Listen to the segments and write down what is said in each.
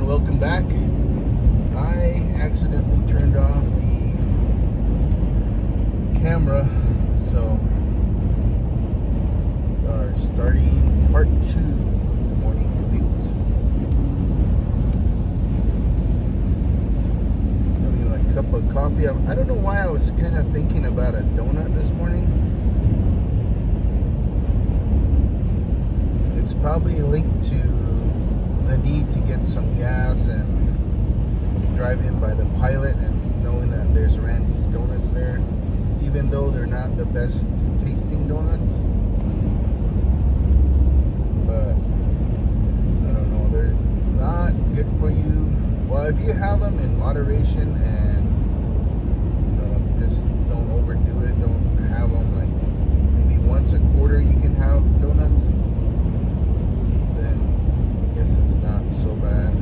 and welcome back. I accidentally turned off the camera, so we are starting part 2 of the morning commute. Having my cup of coffee. I don't know why I was kind of thinking about a donut this morning. It's probably linked to the need to get some gas and drive in by the Pilot, and knowing that there's Randy's Donuts there, even though they're not the best tasting donuts. But I don't know, they're not good for you. Well, if you have them in moderation and just don't overdo it, don't have them like maybe once a quarter you can have donuts, then I guess it's not so bad.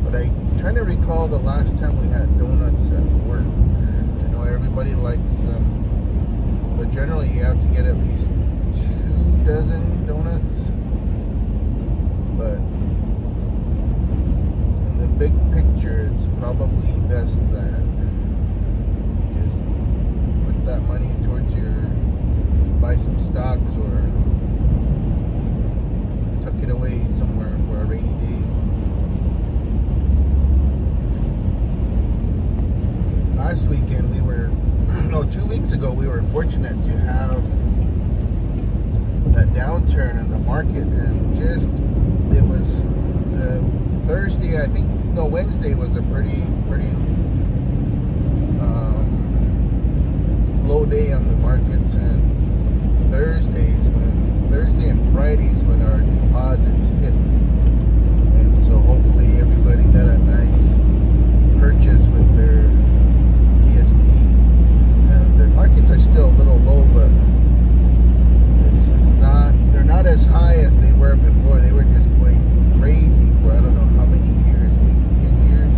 But I'm trying to recall the last time we had donuts at work. I know everybody likes them, but generally you have to get at least 2 dozen donuts. But in the big picture, it's probably best that you just put that money towards buy some stocks or tuck it away somewhere for a rainy day. Last weekend 2 weeks ago, we were fortunate to have that downturn in the market, and it was the Thursday, Wednesday was a pretty low day on the markets, and Thursday and Fridays when our deposits hit, and so hopefully everybody got a nice purchase with their TSP, and their markets are still a little low, but they're not as high as they were before. They were just going crazy for I don't know how many years, 8-10 years,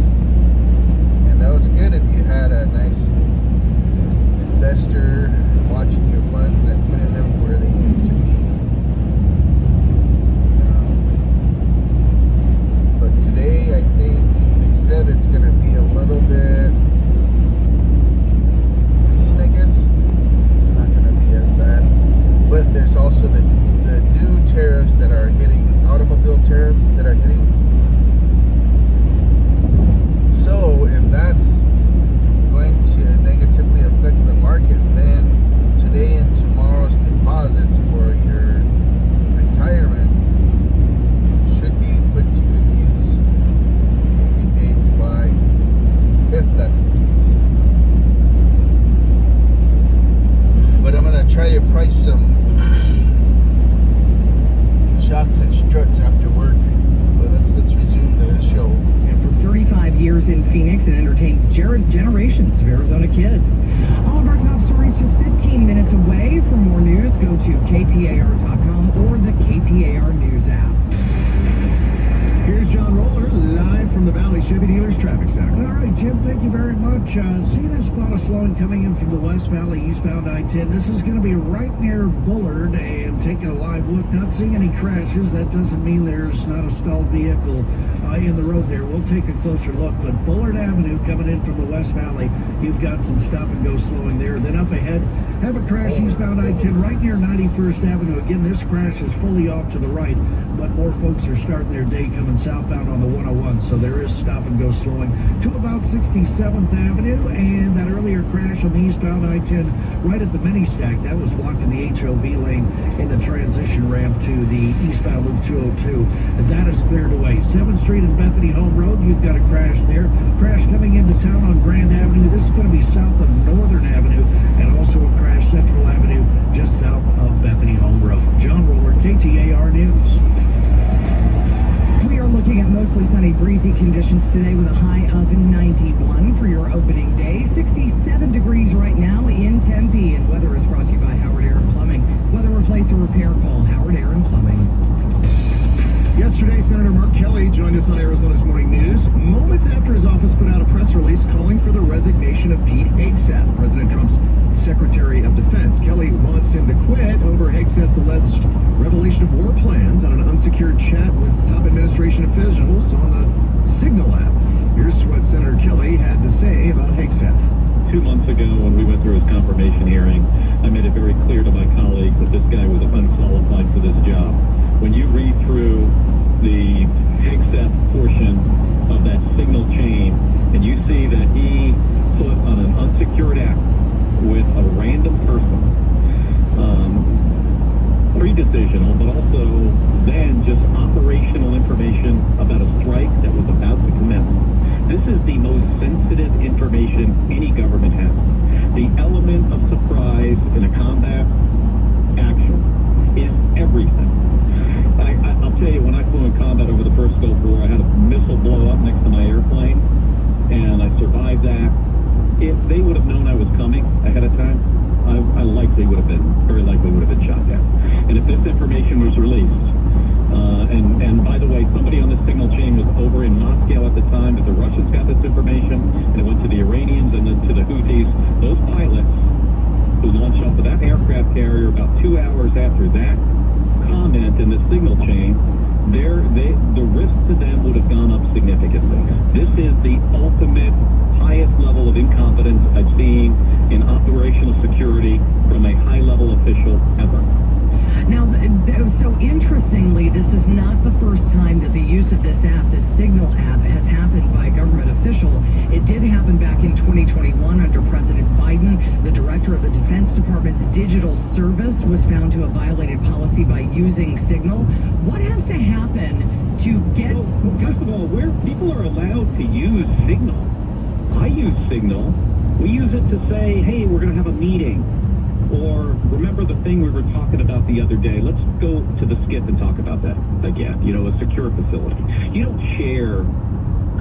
and that was good if you had a nice investor watching your funds and putting them where they needed to be. But today, I think they said it's going to be a little bit green, I guess. Not going to be as bad. But there's also the new tariffs that are hitting, automobile tariffs that are hitting. So if that's going to negatively affect the market, then today and tomorrow's deposits for your retirement should be put to good use. A good day to buy, if that's the case. But I'm going to try to price some shocks and struts after work. But let's resume the show. And for 35 years in Phoenix and entertained generations of Arizona kids. All of our top stories just 15 minutes away. For more news, go to KTAR.com or the KTAR News app. Here's John Roller, live from the Valley Chevy Dealers Traffic Center. All right, Jim, thank you very much. See this spot of slowing coming in from the West Valley, eastbound I-10. This is going to be right near Bullard, and taking a live look, not seeing any crashes. That doesn't mean there's not a stalled vehicle in the road there. We'll take a closer look, but Bullard Avenue coming in from the West Valley, you've got some stop-and-go slowing there. Then up ahead, have a crash eastbound I-10 right near 91st Avenue. Again, this crash is fully off to the right, but more folks are starting their day coming southbound on the 101, so there is stop-and-go slowing to about 67th Avenue, and that earlier crash on the eastbound I-10 right at the mini stack, that was blocking the HOV lane in the transition ramp to the eastbound Loop 202. And that is cleared away. 7th Street and Bethany Home Road, you've got a crash there. Crash coming into town on Grand Avenue. This is going to be south of Northern Avenue, and also a crash Central Avenue just south of Bethany Home Road. John Roller, KTAR News. We are looking at mostly sunny, breezy conditions today with a high of 91 for your opening day. 67 degrees right now in Tempe, and weather is brought to you by Howard Air and Plumbing. Whether replace or repair, call Howard Air and Plumbing. Yesterday, Senator Mark Kelly joined us on Arizona's Morning News moments after his office put out a press release calling for the resignation of Pete Hegseth, President Trump's Secretary of Defense. Kelly wants him to quit over Hegseth's alleged revelation of war plans on an unsecured chat with top administration officials themselves on the Signal app. Here's what Senator Kelly had to say about Hegseth. 2 months ago, when we went through his confirmation hearing, I made it very clear to my colleagues that this guy was unqualified for this job. When you read through the Hegseth portion of that Signal chain, and you see that he put on an unsecured app with a random person, pre-decisional, but also then just operational information about a strike that was about to commence. This is the most sensitive information any government has. The element of surprise in a combat action is everything. I'll tell you, when I flew in combat over the first Gulf War, I had a missile blow up next to my airplane, and I survived that. If they would have known I was coming ahead of time, I very likely would have been shot down. And if this information was released, and by the way, somebody on the Signal chain was over in Moscow at the time that the Russians got this information, and it went to the Iranians and then to the Houthis. Those pilots who launched off of that aircraft carrier about 2 hours after that comment in the Signal chain, the risk to them would have gone up significantly. This is the ultimate highest level of incompetence I've seen in operational security from a high-level official ever. Now, so interestingly, this is not the first time that the use of this app, this Signal app, has happened by a government official. It did happen back in 2021 under President Biden. The director of the Defense Department's digital service was found to have violated policy by using Signal. What has to happen to get... Well, first of all, where people are allowed to use Signal, I use Signal. We use it to say, hey, we're going to have a meeting. Or remember the thing we were talking about the other day. Let's go to the skip and talk about that again. You know, a secure facility. You don't share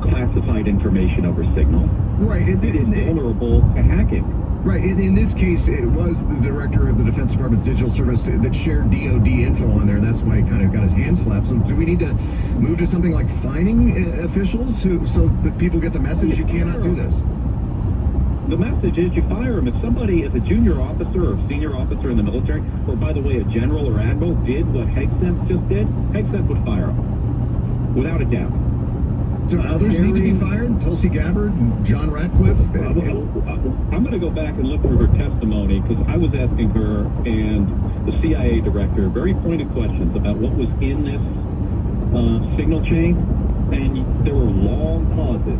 classified information over Signal. Right. It's vulnerable to hacking. Right. In this case, it was the director of the Defense Department's digital service that shared DOD info on there. That's why he kind of got his hand slapped. So do we need to move to something like fining officials so that people get the message you cannot do this? The message is you fire them. If somebody is a junior officer or senior officer in the military, or by the way, a general or admiral did what Hegseth just did, Hegseth would fire them. Without a doubt. So others need to be fired? Tulsi Gabbard and John Ratcliffe? I'm going to go back and look through her testimony because I was asking her and the CIA director very pointed questions about what was in this Signal chain, and there were long pauses.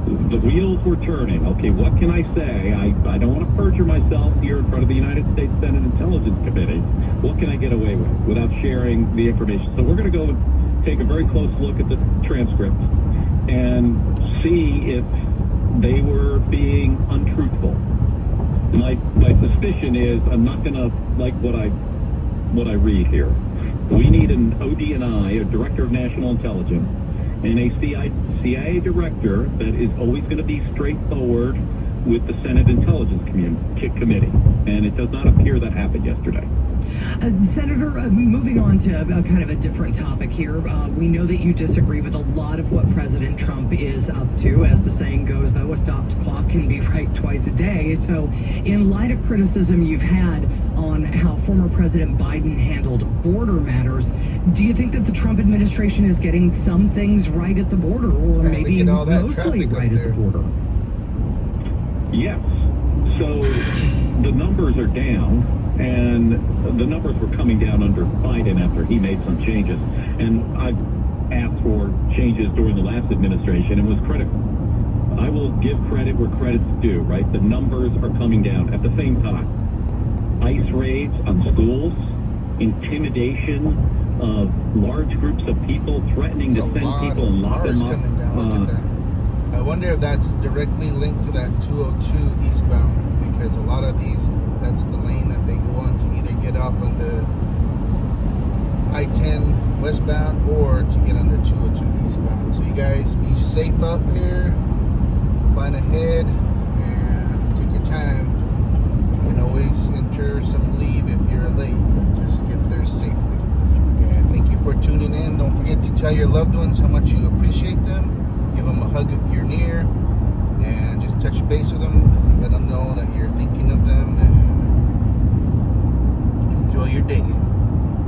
The wheels were turning. Okay, what can I say? I don't want to perjure myself here in front of the United States Senate Intelligence Committee. What can I get away with without sharing the information? So we're going to go and take a very close look at the transcript and see if they were being untruthful. My suspicion is I'm not going to like what I read here. We need an ODNI, a Director of National Intelligence, and a CIA director that is always going to be straightforward with the Senate Intelligence Committee. And it does not appear that happened yesterday. Senator, moving on to kind of a different topic here. We know that you disagree with a lot of what President Trump is up to. As the saying goes, though, a stopped clock can be right twice a day. So in light of criticism you've had on how former President Biden handled border matters, do you think that the Trump administration is getting some things right at the border, or maybe mostly right at the border? Yes. So the numbers are down, and the numbers were coming down under Biden after he made some changes. And I've asked for changes during the last administration and was critical. I will give credit where credit's due, right? The numbers are coming down. At the same time, ICE raids on schools, intimidation of large groups of people, threatening to send people and lock them up. Coming down. Look at that. I wonder if that's directly linked to that 202 eastbound, because a lot of these, that's the lane that they go on to either get off on the I-10 westbound or to get on the 202 eastbound. So you guys be safe out there, plan ahead, and take your time. You can always enter some leave if you're late, but just get there safely. And thank you for tuning in. Don't forget to tell your loved ones how much you appreciate them. Give them a hug if you're near, and just touch base with them. Let them know that you're thinking of them, and enjoy your day.